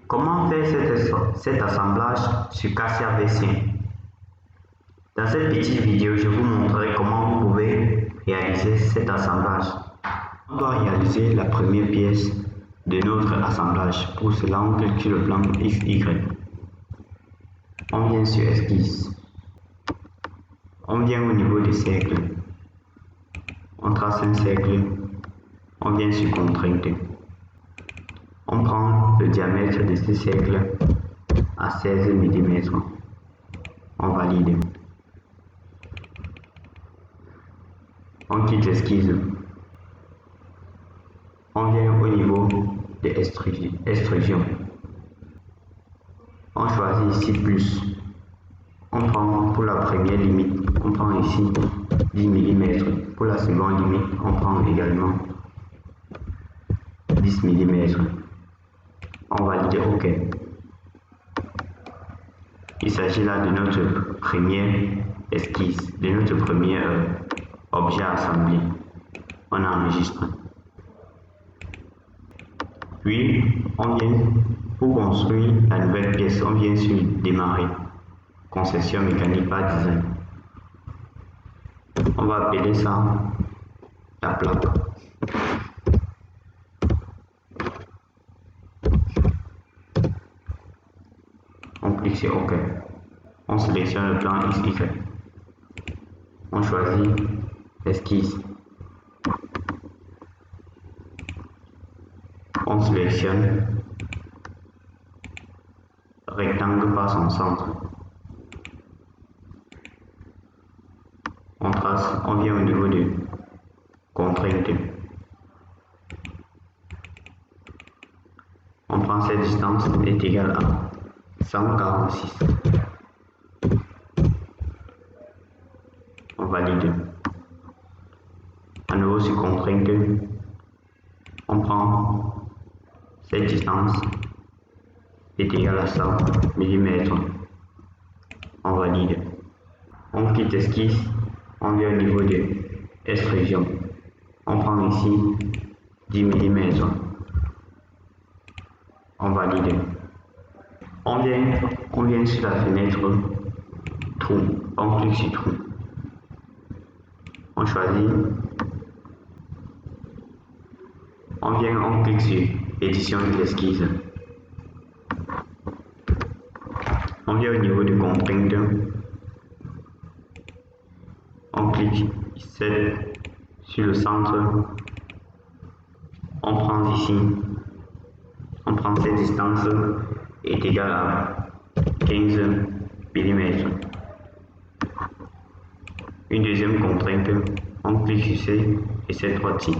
Comment faire cet assemblage sur Cassia V5? Dans cette petite vidéo, je vous montrerai comment vous pouvez réaliser cet assemblage. On doit réaliser la première pièce de notre assemblage. Pour cela, on clique sur le plan XY. On vient sur Esquisse. On vient au niveau des cercles. On trace un cercle. On vient sur Contrainte. On prend le diamètre de ce cercle à 16 mm. On valide. On quitte l'esquisse. On vient au niveau de extrusion. On choisit ici plus. On prend pour la première limite, on prend ici 10 mm. Pour la seconde limite, on prend également 10 mm. On valide OK. Il s'agit là de notre première esquisse, de notre premier objet assemblé. On enregistre. Puis, on vient pour construire la nouvelle pièce, on vient sur Démarrer, Conception mécanique par design. On va appeler ça la plaque. On clique sur OK. On sélectionne le plan XY. On choisit l'esquisse. On sélectionne rectangle par son centre. On trace, on vient au niveau de Contrainte. On prend cette distance est égale à 146. On valide. À nouveau sur Contrainte, on prend cette distance est égale à 100 mm. On valide. On quitte l'esquisse, on vient au niveau de extrusion. On prend ici 10 mm. On valide. On vient sur la fenêtre trou. On clique sur trou. On choisit. On clique sur édition de l'esquisse. On vient au niveau de Contrainte. On clique sur le centre. On prend ici. On prend cette distance est égale à 15 mm. Une deuxième contrainte. On clique sur C et cette droite-ci.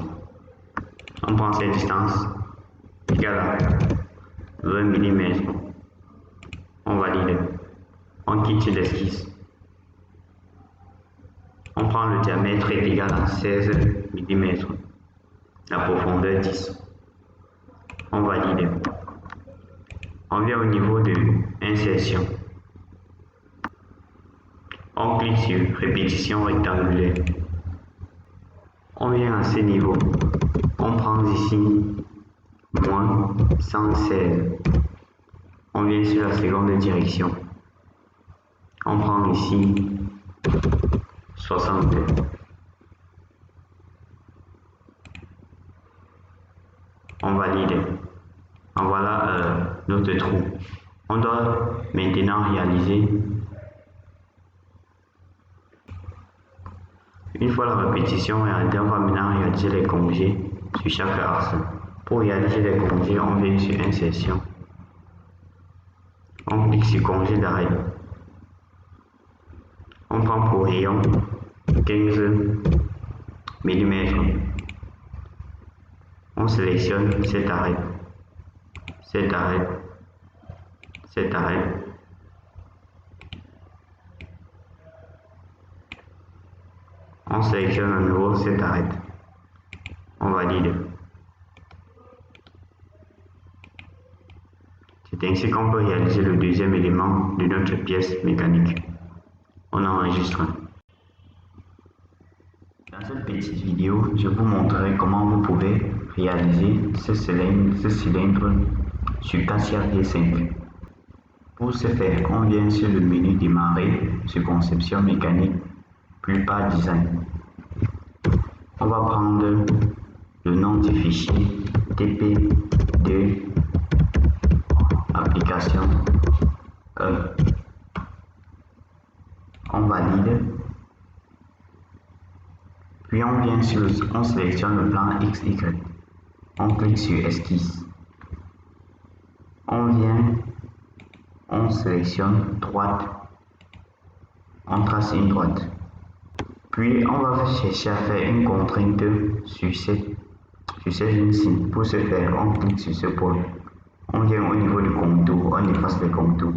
On prend cette distance égale à 20 mm. On valide. On quitte l'esquisse. On prend le diamètre est égal à 16 mm. La profondeur 10. On valide. On vient au niveau de insertion. On clique sur répétition rectangulaire. On vient à ce niveau. On prend ici moins 116. On vient sur la seconde direction. On prend ici 60. On valide. En voilà notre trou. On doit maintenant réaliser. Une fois la répétition réalisée, on va maintenant réaliser les congés sur chaque axe. Pour réaliser les congés, on vient sur Insertion. On clique sur Congé d'arrêt. On prend pour rayon 15 mm. On sélectionne cet arrêt. Cet arrêt. Cet arrêt. On sélectionne à nouveau cet arrêt. On valide. C'est ainsi qu'on peut réaliser le deuxième élément de notre pièce mécanique. On enregistre. Dans cette petite vidéo, je vous montrerai comment vous pouvez réaliser ce cylindre sur Cassia G5. Pour ce faire, on vient sur le menu Démarrer sur Conception mécanique, Plupart Design. On va prendre le nom du fichier TP2 application 1. On valide. Puis on sélectionne le plan XY. On clique sur Esquisse. On sélectionne droite. On trace une droite. Puis on va chercher à faire une contrainte sur cette ligne-ci. Pour ce faire, on clique sur ce point. On vient au niveau du contour, on efface les contours.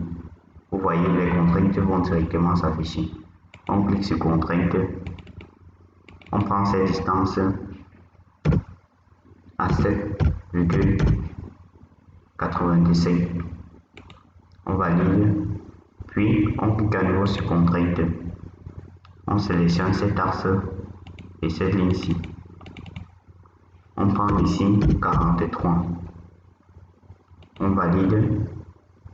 Vous voyez, les contraintes vont directement s'afficher. On clique sur contrainte. On prend cette distance à 7,97. On valide. Puis on clique à nouveau sur contrainte. On sélectionne cet axe et cette ligne-ci. On prend ici 43. On valide.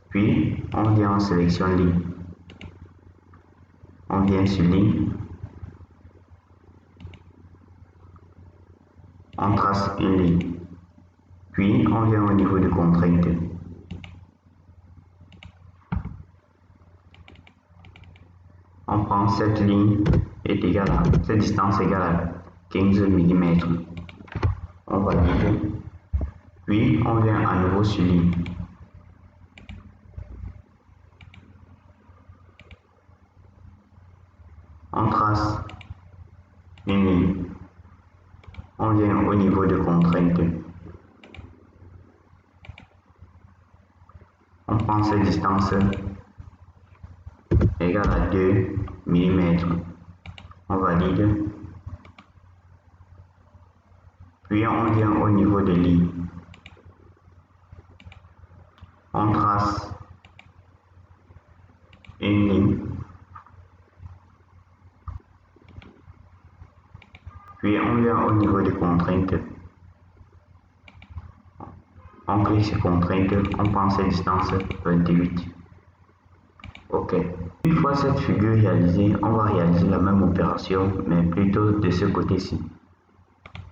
Puis on vient en sélection ligne. On vient sur ligne. On trace une ligne. Puis on vient au niveau de contrainte. On prend cette ligne cette distance égale à 15 mm. On valide. Puis on vient à nouveau sur ligne. On trace une ligne. On vient au niveau de contrainte. On prend cette distance égale à 2 mm. On valide. Puis on vient au niveau de ligne. On trace une ligne. Puis on vient au niveau des contraintes. On clique sur contrainte, on prend cette distance 28. OK. Une fois cette figure réalisée, on va réaliser la même opération, mais plutôt de ce côté-ci.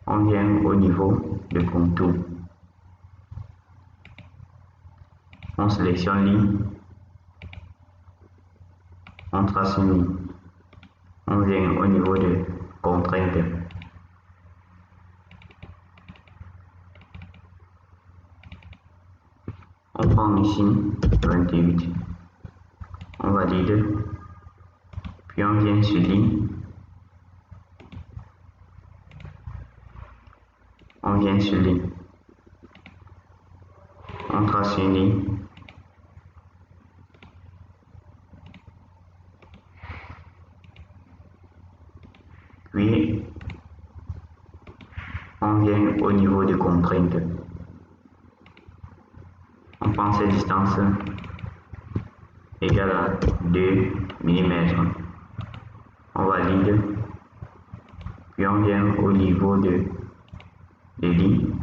On vient au niveau de contour. On sélectionne ligne. On trace une ligne. On vient au niveau de contrainte. On prend ici 28. On valide. Puis on vient sur ligne. On vient sur ligne. On trace une ligne. Puis on vient au niveau de contrainte. On prend cette distance égale à 2 mm. On valide. Puis on vient au niveau de ligne.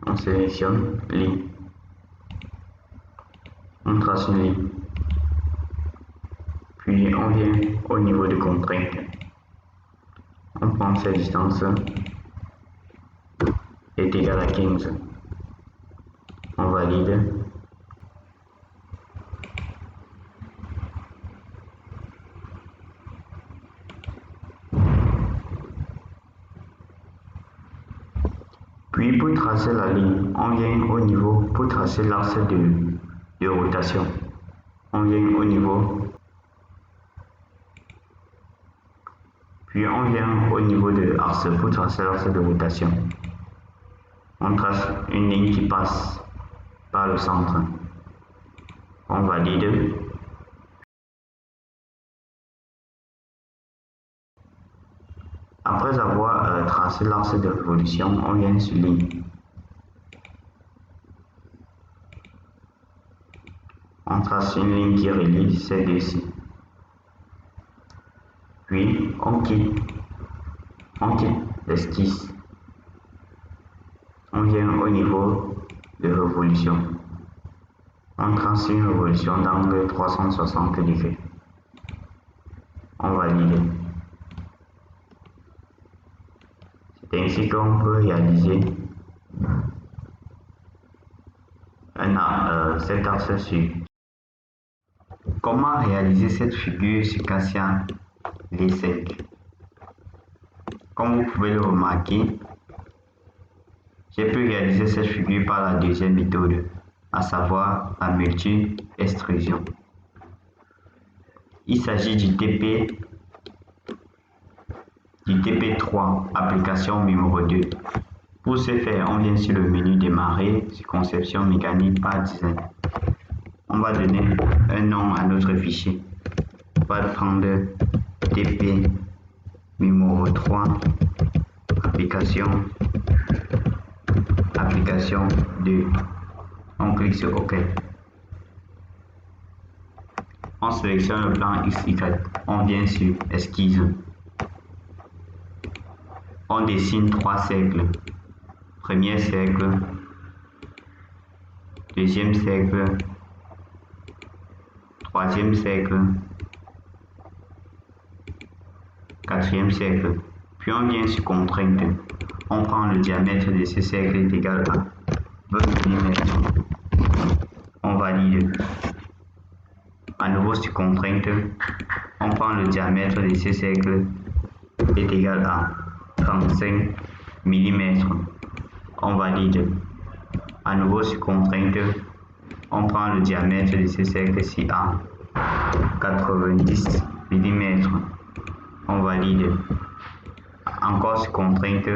On sélectionne ligne. On trace une ligne. Puis on vient au niveau de contrainte. On prend cette distance est égale à 15. On valide. Puis pour tracer la ligne, on vient au niveau, pour tracer l'axe de rotation, on vient au niveau, puis on vient au niveau de l'axe pour tracer l'axe de rotation. On trace une ligne qui passe par le centre. On valide. Après avoir tracé l'axe de révolution, on vient sur ligne. On trace une ligne qui relie ces deux-ci. Puis on quitte l'esquisse. On vient au niveau révolution. On trace une révolution d'angle 360 degrés. On valide. C'est ainsi qu'on peut réaliser cet axe sur. Comment réaliser cette figure sur Cassia V5? Comme vous pouvez le remarquer, j'ai pu réaliser cette figure par la deuxième méthode, à savoir la multi-extrusion. Il s'agit du TP3, application numéro 2. Pour ce faire, on vient sur le menu démarrer, sur conception mécanique par design. On va donner un nom à notre fichier. On va prendre TP numéro 3, application 2. On clique sur OK. On sélectionne le plan XY. On vient sur esquisse. On dessine 3 cercles. Premier cercle, deuxième cercle, troisième cercle, quatrième cercle. Puis on vient sur contrainte. On prend le diamètre de ce cercle est égal à 20 mm. On valide. À nouveau sur contrainte, on prend le diamètre de ce cercle est égal à 35 mm. On valide. À nouveau sur contrainte, on prend le diamètre de ce cercle-ci à 90 mm. On valide. Encore sur contrainte,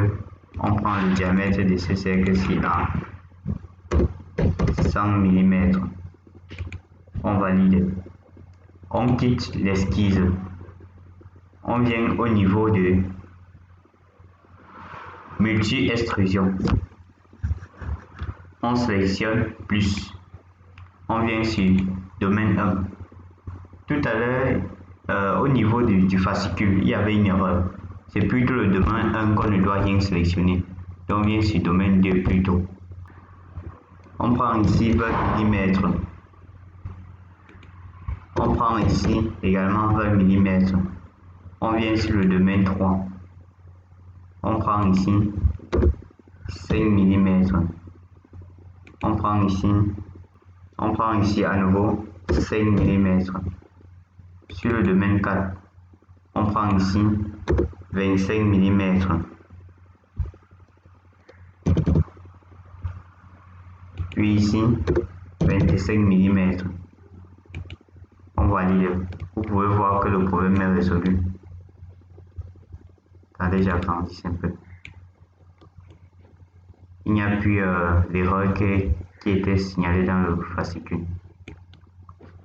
on prend le diamètre de ce cercle-ci à 100 mm. On valide. On quitte l'esquisse. On vient au niveau de multi-extrusion. On sélectionne plus. On vient sur domaine 1. Tout à l'heure, au niveau du fascicule, il y avait une erreur. C'est plutôt le domaine 1 qu'on ne doit rien sélectionner. Donc on vient sur domaine 2 plutôt. On prend ici 20 mm. On prend ici également 20 mm. On vient sur le domaine 3. On prend ici 5 mm. On prend ici à nouveau 5 mm. Sur le domaine 4, on prend ici 25 mm. Puis ici 25 mm. On valide. Vous pouvez voir que le problème est résolu. Attendez, j'agrandis un peu. Il n'y a plus l'erreur qui était signalée dans le fascicule.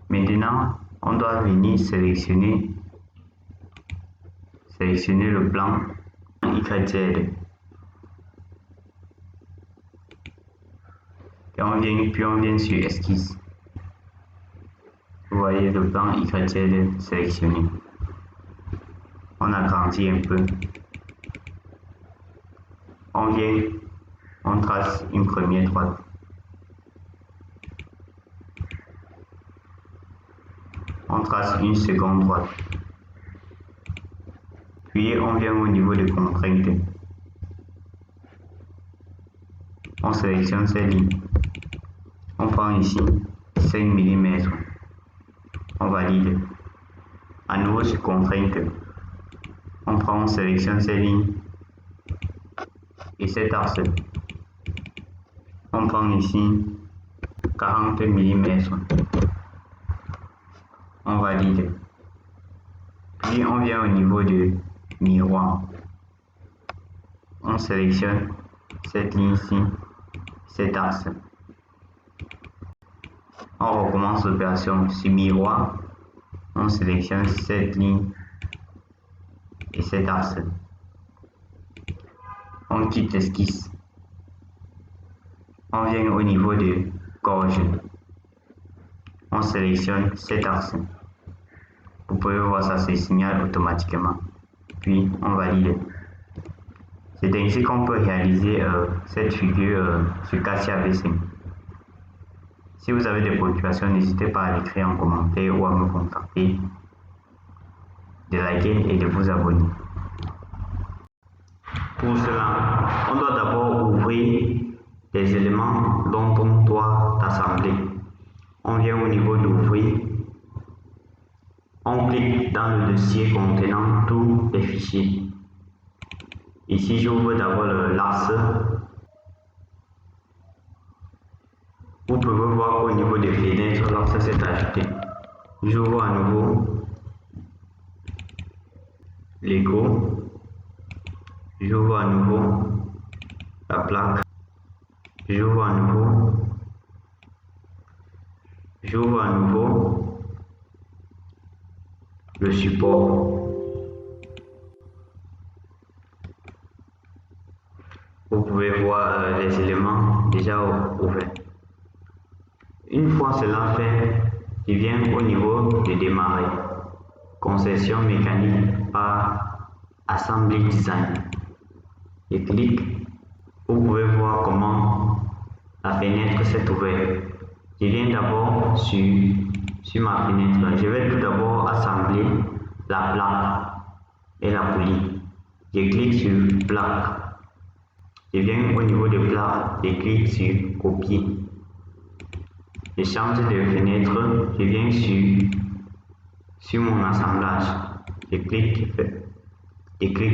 Maintenant, on doit venir sélectionner le plan YZ. Et on vient sur esquisse. Vous voyez le plan YZ sélectionné. On agrandit un peu. On trace une première droite. On trace une seconde droite. Puis on vient au niveau de contrainte. On sélectionne ces lignes. On prend ici 5 mm. On valide. À nouveau sur contrainte. On sélectionne ces lignes et cet axe. On prend ici 40 mm. On valide. Puis on vient au niveau de miroir. On sélectionne cette ligne-ci, cet axe. On recommence l'opération sur miroir. On sélectionne cette ligne et cet axe. On quitte l'esquisse. On vient au niveau de gorge. On sélectionne cet axe. Vous pouvez voir ça se signale automatiquement. Puis on valide. C'est ainsi qu'on peut réaliser cette figure sur Cassia V5. Si vous avez des préoccupations, n'hésitez pas à l'écrire en commentaire ou à me contacter, de liker et de vous abonner. Pour cela, on doit d'abord ouvrir les éléments dont on doit assembler. On vient au niveau d'ouvrir, on clique dans le dossier contenant tous les fichiers. Ici, j'ouvre d'abord l'axe. Vous pouvez voir qu'au niveau des fenêtres, l'axe s'est ajouté. J'ouvre à nouveau Lego. J'ouvre à nouveau la plaque. J'ouvre à nouveau le support. Vous pouvez voir les éléments déjà ouverts. Une fois cela fait, je viens au niveau de démarrer. Conception mécanique par Assembly Design. Je clique. Vous pouvez voir comment la fenêtre s'est ouverte. Je viens d'abord sur ma fenêtre. Je vais tout d'abord assembler la plaque et la poulie. Je clique sur plaque. Je viens au niveau de plaque. Je clique sur copier. Je change de fenêtre. Je viens sur mon assemblage. Je clique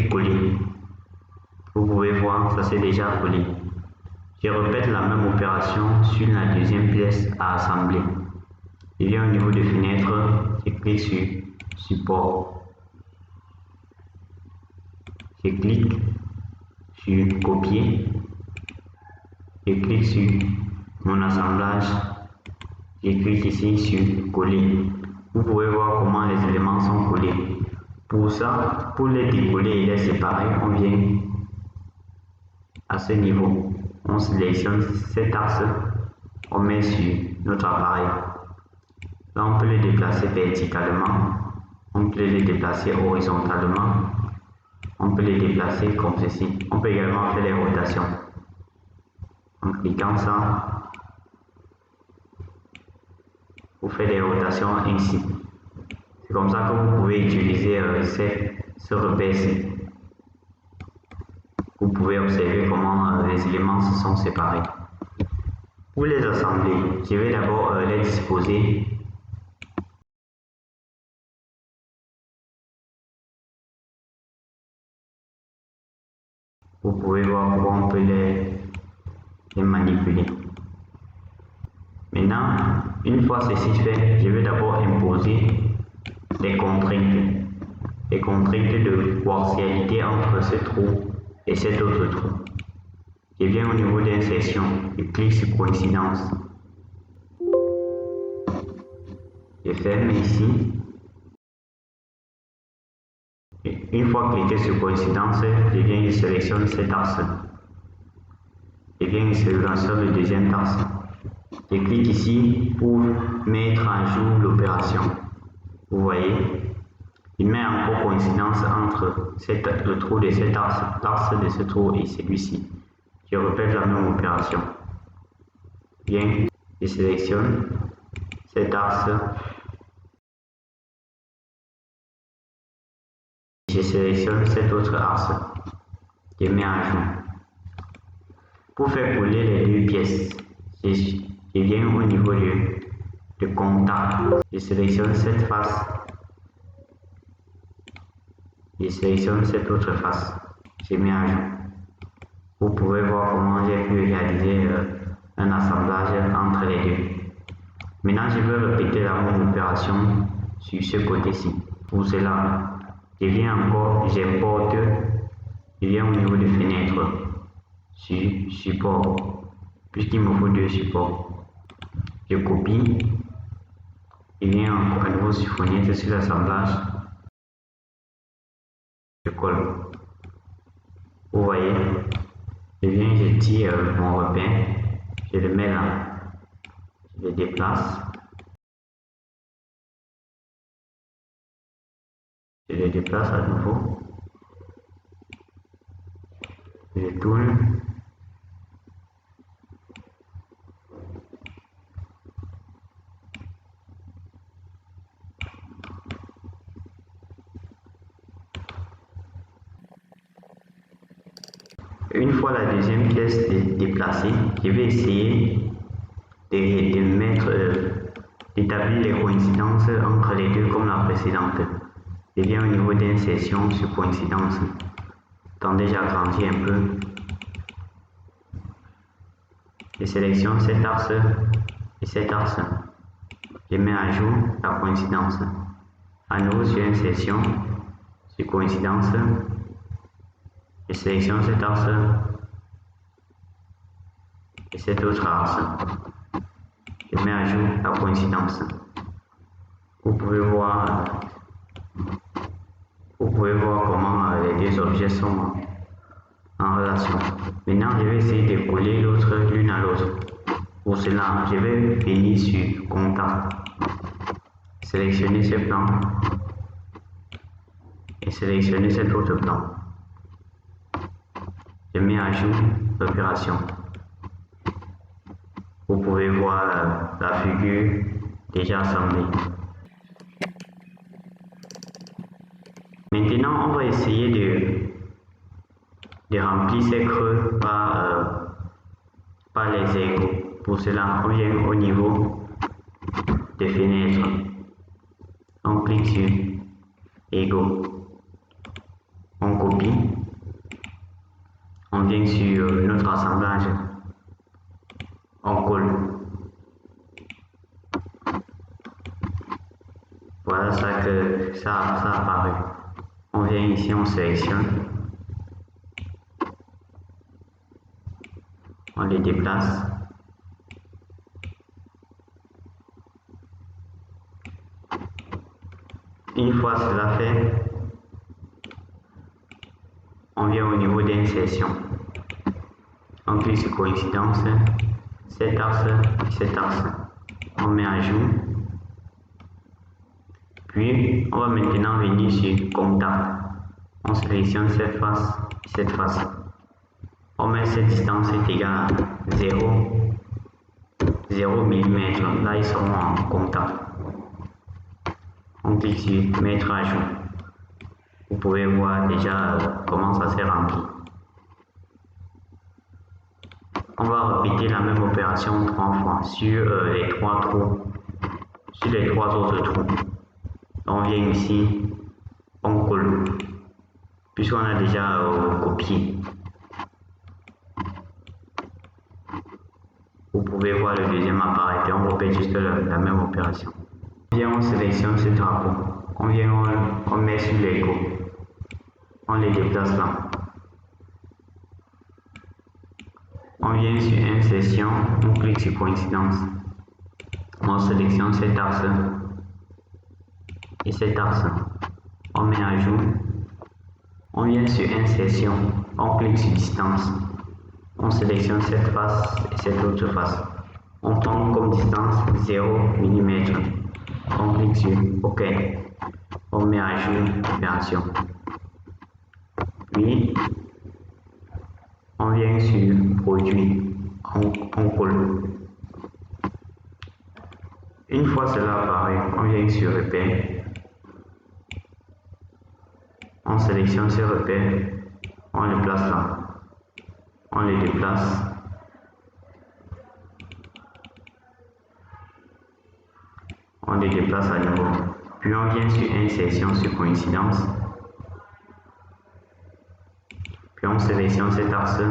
coller. Vous pouvez voir, ça c'est déjà collé. Je répète la même opération sur la deuxième pièce à assembler. Je viens au niveau de fenêtre, je clique sur support. Je clique sur copier. Je clique sur mon assemblage. Je clique ici sur coller. Vous pouvez voir comment les éléments sont collés. Pour ça, pour les décoller et les séparer, on vient à ce niveau. On sélectionne cet axe, on met sur notre appareil. Là, on peut le déplacer verticalement, on peut le déplacer horizontalement, on peut le déplacer comme ceci. On peut également faire les rotations. En cliquant ça, vous faites des rotations ainsi. C'est comme ça que vous pouvez utiliser ce repère-ci. Vous pouvez observer comment les éléments se sont séparés. Pour les assembler, je vais d'abord les disposer. Vous pouvez voir comment on peut les manipuler. Maintenant, une fois ceci fait, je vais d'abord imposer des contraintes. Des contraintes de partialité entre ce trou et cet autre trou. Je viens au niveau d'insertion, je clique sur coïncidence. Je ferme ici. Et une fois cliqué sur coïncidence, je viens et sélectionne cet axe. Je viens et sélectionne le deuxième axe. Je clique ici pour mettre à jour l'opération. Vous voyez, il met encore coïncidence entre le trou de cet axe, l'axe de ce trou et celui-ci. Je répète la même opération. Bien, je sélectionne cet axe. Je sélectionne cet autre axe. Je mets à jour. Pour faire coller les deux pièces, je viens au niveau de contact. Je sélectionne cette face. Je sélectionne cette autre face. Je mets à jour. Vous pouvez voir comment j'ai pu réaliser un assemblage entre les deux. Maintenant, je vais répéter la même opération sur ce côté-ci. Pour cela, je viens encore, j'importe, je viens au niveau de fenêtre, sur support, puisqu'il me faut deux supports. Je copie, je viens encore à nouveau sur fenêtre, sur l'assemblage, je colle. Vous voyez, je viens, je tire mon repère, je le mets là, je le déplace, je le déplace à nouveau, je tourne, Une fois la deuxième pièce déplacée, je vais essayer d'établir les coïncidences entre les deux comme la précédente. Je viens au niveau d'insertion sur coïncidence. Attendez, j'agrandis un peu. Je sélectionne cet axe et cet axe. Je mets à jour la coïncidence. À nouveau sur insertion, sur coïncidence. Je sélectionne cet axe et cet autre axe. Je mets à jour la coïncidence. Vous pouvez voir comment les deux objets sont en relation. Maintenant, je vais essayer de coller l'autre l'une à l'autre. Pour cela, je vais venir sur Contact, sélectionner ce plan et sélectionner cet autre plan. Je mets à jour l'opération. Vous pouvez voir la figure déjà assemblée. Maintenant, on va essayer de remplir ces creux par les égaux. Pour cela, on vient au niveau des fenêtres. On clique sur égaux. On copie. On vient sur notre assemblage. On colle. Voilà ça apparaît. On vient ici, on sélectionne. On les déplace. Une fois cela fait, on vient au niveau d'insertion. On clique sur coïncidence, cet axe et cet axe. On met à jour. Puis, on va maintenant venir sur Contact. On sélectionne cette face et cette face. On met cette distance est égale à 0 mm. Là, ils seront en contact. On clique sur Mettre à jour. Vous pouvez voir déjà comment ça s'est rempli. On va répéter la même opération 3 fois sur les 3 trous, sur les 3 autres trous. On vient ici, on colle, puisqu'on a déjà copié. Vous pouvez voir le deuxième apparaître et on répète juste la même opération. On vient, on sélectionne ce drapeau. On vient, on met sur l'égaux. On les déplace là. On vient sur insertion, on clique sur coïncidence. On sélectionne cet axe et cet axe. On met à jour. On vient sur insertion, on clique sur distance. On sélectionne cette face et cette autre face. On prend comme distance 0 mm. On clique sur OK. On met à jour l'opération. Puis, on vient sur Produit. On colle. Une fois cela apparaît, on vient sur Repère. On sélectionne ce repère. On le place là. On les déplace. On les déplace à nouveau. Puis on vient sur insertion sur coïncidence. Puis on sélectionne cet axe.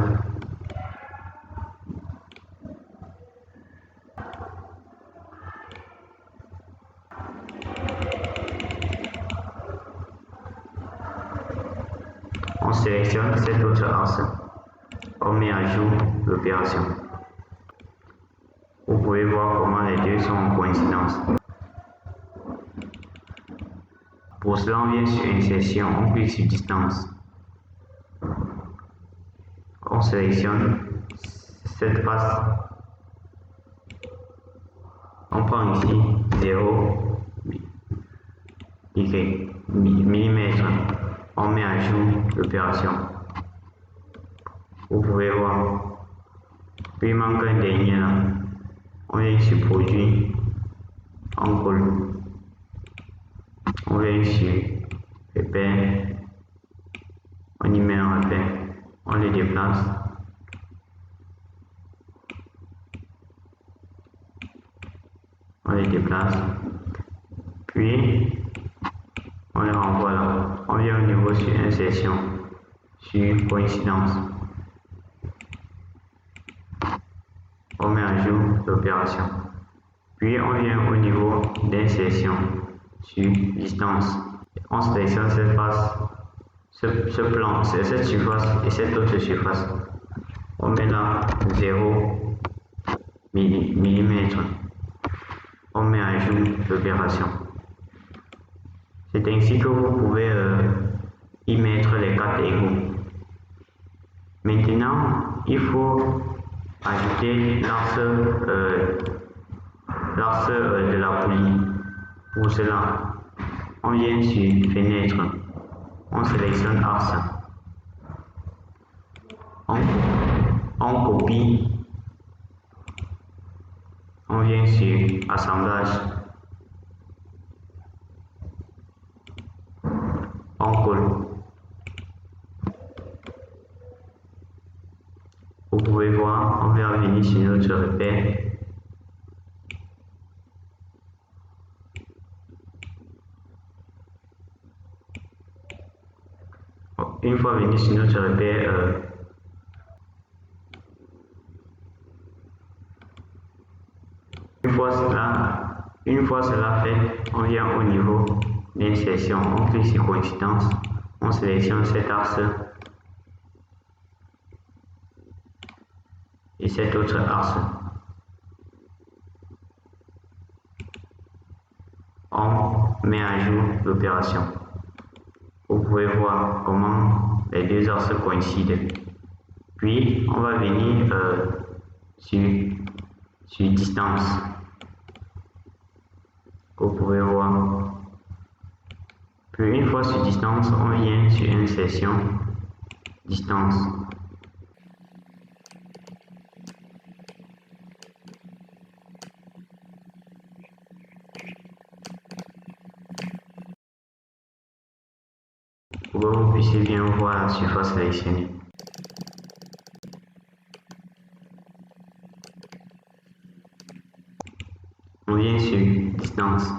On sélectionne cet autre axe. On met à jour l'opération. Vous pouvez voir comment les deux sont en coïncidence. Pour cela, on vient sur insertion, on clique sur distance. On sélectionne cette face. On prend ici 0 mm. On met à jour l'opération. Vous pouvez voir. Puis il manque un dernier là. On vient sur Produit. On colle. On vient sur Repère. On y met un repère. On les déplace. on les déplace, puis on les renvoie là. On vient au niveau sur insertion, sur coïncidence. On met à jour l'opération. Puis on vient au niveau d'insertion sur distance. On sélectionne cette face, ce plan, cette surface et cette autre surface. On met là 0 mm. On met à jour l'opération. C'est ainsi que vous pouvez y mettre les 4 égouts. Maintenant, il faut ajouter l'axe de la poulie. Pour cela, on vient sur Fenêtre, on sélectionne axe, on copie, on vient sur Assemblage, on colle. Vous pouvez voir, on va venir sur notre repère. Une fois venu sur notre repère, une fois cela fait, on vient au niveau d'insertion, on clique sur coïncidence, on sélectionne cet axe et cet autre axe. On met à jour l'opération. Vous pouvez voir comment les deux axes coïncident. Puis, on va venir sur distance. Vous pouvez voir. Puis, une fois sur distance, on vient sur insertion, distance. Pour que vous puissiez bien voir la surface sélectionnée. On vient sur distance.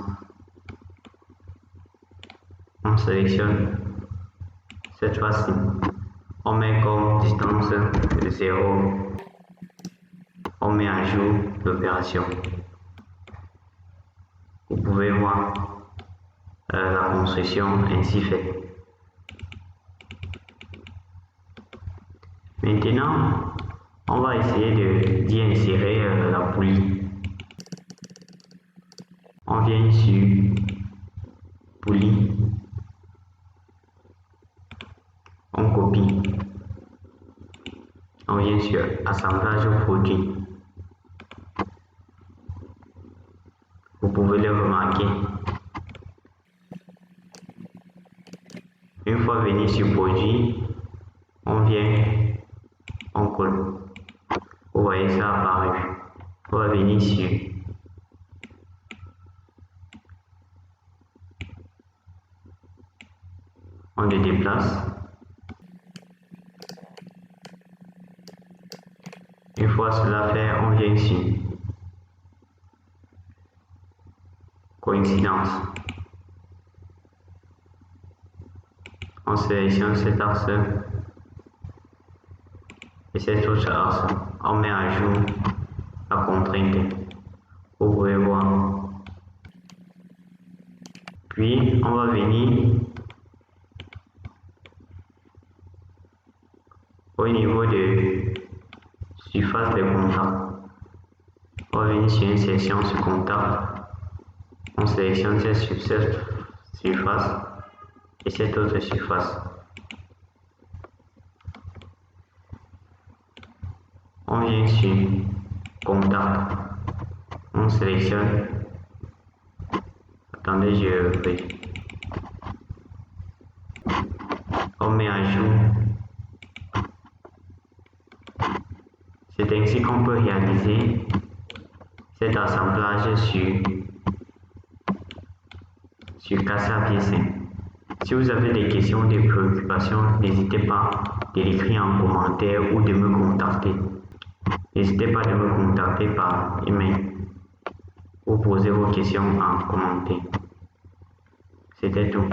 On sélectionne cette fois-ci. On met comme distance 0. On met à jour l'opération. Vous pouvez voir la construction ainsi faite. Maintenant, on va essayer d'y insérer la poulie. On vient sur poulie, on copie, on vient sur assemblage produit. Vous pouvez le remarquer. Une fois venu sur produit, on vient, on colle. Vous voyez ça apparu. On va venir sur on le déplace. Une fois cela fait, on vient ici. Coïncidence. On sélectionne cet axe et cet autre axe. On met à jour la contrainte. Vous pouvez voir. Puis, on va venir au niveau de surface de contact. On va venir sur insertion sur contact. On sélectionne cette surface et cette autre surface. On vient sur contact. On sélectionne. Attendez, je vais. On met à jour. C'est ainsi qu'on peut réaliser cet assemblage sur Casa P5. Si vous avez des questions, des préoccupations, n'hésitez pas de l'écrire en commentaire ou de me contacter. N'hésitez pas de me contacter par email. ou poser vos questions en commentaire. C'était tout.